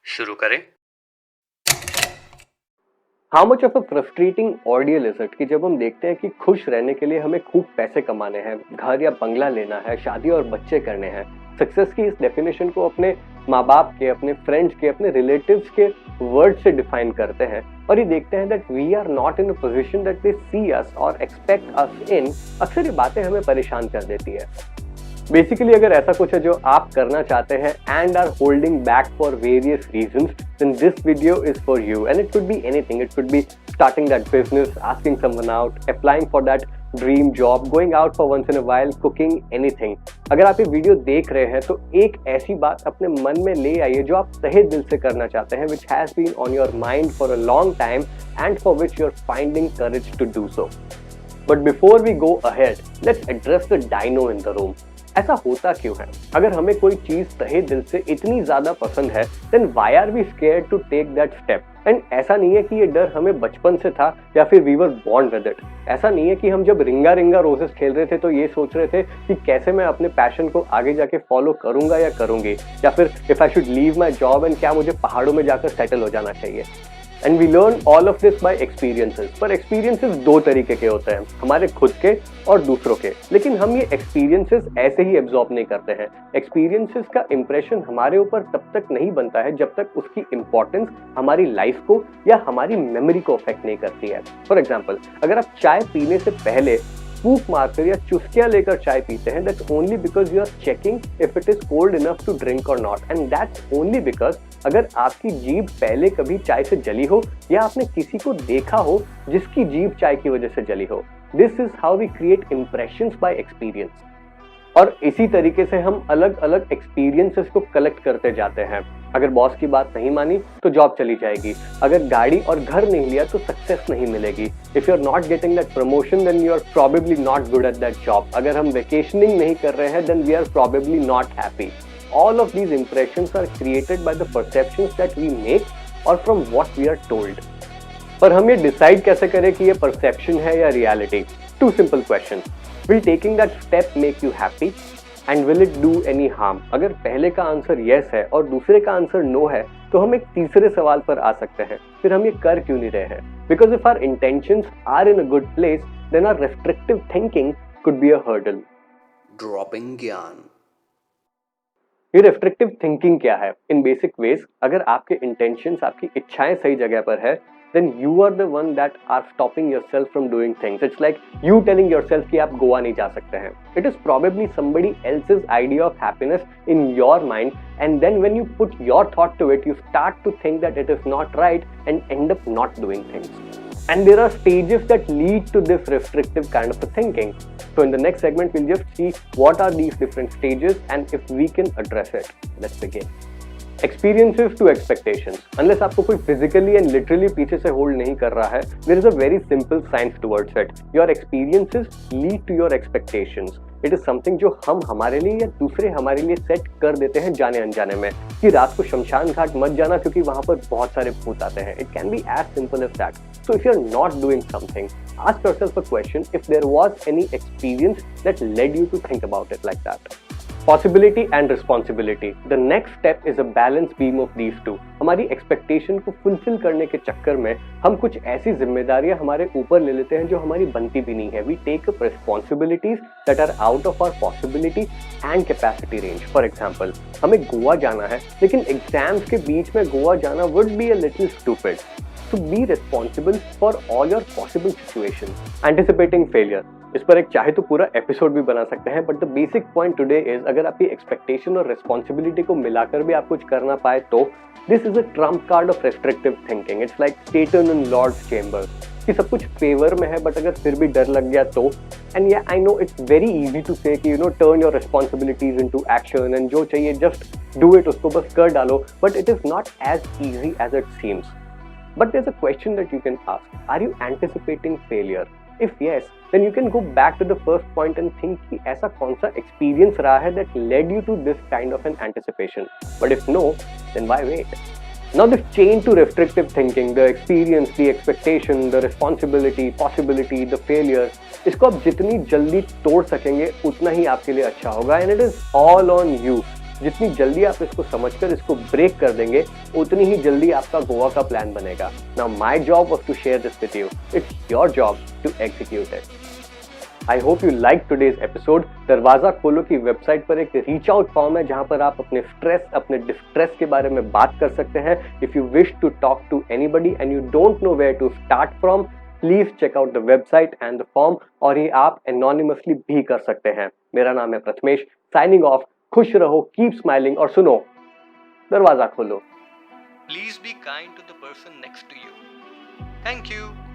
शुरू करें। How much of a frustrating ordeal is it कि जब हम देखते हैं कि खुश रहने के लिए हमें खूब पैसे कमाने हैं, घर या बंगला लेना है, शादी और बच्चे करने हैं। सक्सेस की इस डेफिनेशन को अपने माँ बाप के, अपने फ्रेंड्स के, अपने रिलेटिव्स के वर्ड से डिफाइन करते हैं और ये देखते हैं that we are not in a position that they see us और एक्सपेक्ट अस इन। अक्सर ये बातें हमें परेशान कर देती है। बेसिकली अगर ऐसा कुछ है जो आप करना चाहते हैं and are holding back for various reasons, then this video is for you and it could be anything. It could be starting that business, asking someone out, applying for that dream job, going out for once in a while, cooking, anything. अगर आप ये video देख रहे हैं तो एक ऐसी बात अपने मन में ले आइए जो आप तहे दिल से करना चाहते हैं, which has been on your mind for a long time and for which you're finding courage to do so. But before we go ahead, let's address the dino in the room. ऐसा होता क्यों है? अगर हमें कोई चीज तहे दिल से इतनी ज्यादा पसंद है, then why are we scared to take that step? And ऐसा नहीं है कि ये डर हमें बचपन से था या फिर we were born with it. ऐसा नहीं है कि हम जब रिंगा रिंगा रोजेस खेल रहे थे तो ये सोच रहे थे कि कैसे मैं अपने पैशन को आगे जाके फॉलो करूंगा या करूंगी, या फिर if I should leave my job and क्या मुझे पहाड़ों में जाकर सेटल हो जाना चाहिए. And we learn all of this by experiences. पर एक्सपीरियंसेस दो तरीके के होते हैं, हमारे खुद के और दूसरों के. लेकिन हम ये एक्सपीरियंसेस ऐसे ही एब्जॉर्ब नहीं करते हैं. एक्सपीरियंसेस का इंप्रेशन हमारे ऊपर तब तक नहीं बनता है जब तक उसकी इंपॉर्टेंस हमारी लाइफ को या हमारी मेमोरी को अफेक्ट नहीं करती है. फॉर एग्जाम्पल, अगर आप चाय पीने से पहले फूंक मारकर या चुस्कियां लेकर चाय पीते हैं, that's only because you are checking if it is cold enough to drink or not. And that's only because अगर आपकी जीभ पहले कभी चाय से जली हो या आपने किसी को देखा हो जिसकी जीभ चाय की वजह से जली हो. This is how we create impressions by experience. और इसी तरीके से हम अलग अलग एक्सपीरियंसेस को कलेक्ट करते जाते हैं. अगर बॉस की बात नहीं मानी तो जॉब चली जाएगी. अगर गाड़ी और घर नहीं लिया तो सक्सेस नहीं मिलेगी. If you are not getting that promotion then you are probably not good at that job. अगर हम वेकेशनिंग नहीं कर रहे हैं then we are probably not happy. All of these impressions are created by the perceptions that we make or from what we are told. पर हम ये decide कैसे करें कि ये परसेप्शन है या reality? Two simple questions. Will taking that step make you happy? And will it do any harm? अगर पहले का आंसर yes है और दूसरे का आंसर no है तो हम एक तीसरे सवाल पर आ सकते हैं, फिर हम ये कर क्यों नहीं रहे हैं? Because if our intentions are in a good place, then our restrictive thinking could be a hurdle. Dropping ज्ञान। ये रिस्ट्रिक्टिव थिंकिंग क्या है? इन बेसिक वेज, अगर आपके इंटेंशंस, आपकी इच्छाएं सही जगह पर है, then you are the one that are stopping yourself from doing things. It's like you telling yourself कि आप गोवा नहीं जा सकते हैं. It is probably somebody else's idea of happiness in your mind, and then when you put your thought to it, you start to think that it is not right and end up not doing things. And there are stages that lead to this restrictive kind of a thinking. So in the next segment, we'll just see what are these different stages and if we can address it. Let's begin. Experiences to expectations. Unless आपको कोई physically and literally पीछे से hold नहीं कर रहा है, there is a very simple science towards it. Your experiences lead to your expectations. It is something जो हम हमारे लिए या दूसरे हमारे लिए सेट कर देते हैं जाने अनजाने में, कि रात को शमशान घाट मत जाना क्योंकि वहां पर बहुत सारे भूत आते हैं. It can be as simple as that. So if you're not doing something, ask yourself a question if there was any experience that led you to think about it like that. Possibility and responsibility. The next step is a balance beam of these two. हमारी expectation को fulfil करने के चक्कर में हम कुछ ऐसी जिम्मेदारियां हमारे ऊपर ले लेते हैं जो हमारी बनती भी नहीं है. We take up responsibilities that are out of our possibility and capacity range. For example, हमें गोवा जाना है लेकिन एग्जाम्स के बीच में गोवा जाना would be a little stupid. So be responsible for all your possible situations. Anticipating failure. इस पर एक चाहे तो पूरा एपिसोड भी बना सकते हैं, but the basic point today is, अगर आपकी एक्सपेक्टेशन और रिस्पॉन्सिबिलिटी को मिलाकर भी आप कुछ करना पाए तो this is a trump card of restrictive thinking. It's like Satan in Lord's chambers, कि सब कुछ फेवर में है बट अगर फिर भी डर लग गया तो. एंड या I know it's very easy to say कि turn your responsibilities into action and जो चाहिए जस्ट डू इट, उसको बस कर डालो, but it is not as easy as it seems. But there's a question that you can ask. Are you anticipating failure? If yes, then you can go back to the first point and think कि ऐसा कौन सा experience रहा है that led you to this kind of an anticipation. But if no, then why wait? Now this chain to restrictive thinking, the experience, the expectation, the responsibility, possibility, the failure, इसको आप जितनी जल्दी तोड़ सकेंगे उतना ही आपके लिए अच्छा होगा. And it is all on you. जितनी जल्दी आप इसको समझकर इसको ब्रेक कर देंगे उतनी ही जल्दी आपका गोवा का प्लान बनेगा. Now my job was to share this with you. It's your job to execute it. I hope you like today's episode. दरवाजा खोलो की वेबसाइट पर एक रीच आउट फॉर्म है जहां पर आप अपने स्ट्रेस, अपने डिस्ट्रेस के बारे में बात कर सकते हैं. If you wish to talk to anybody and you don't know where to start from, please check out the website and the form. और ये आप एनोनिमसली भी कर सकते हैं. मेरा नाम है प्रथमेश. Signing off. खुश रहो, कीप स्माइलिंग और सुनो, दरवाजा खोलो. Please be kind to the person next to you. Thank you.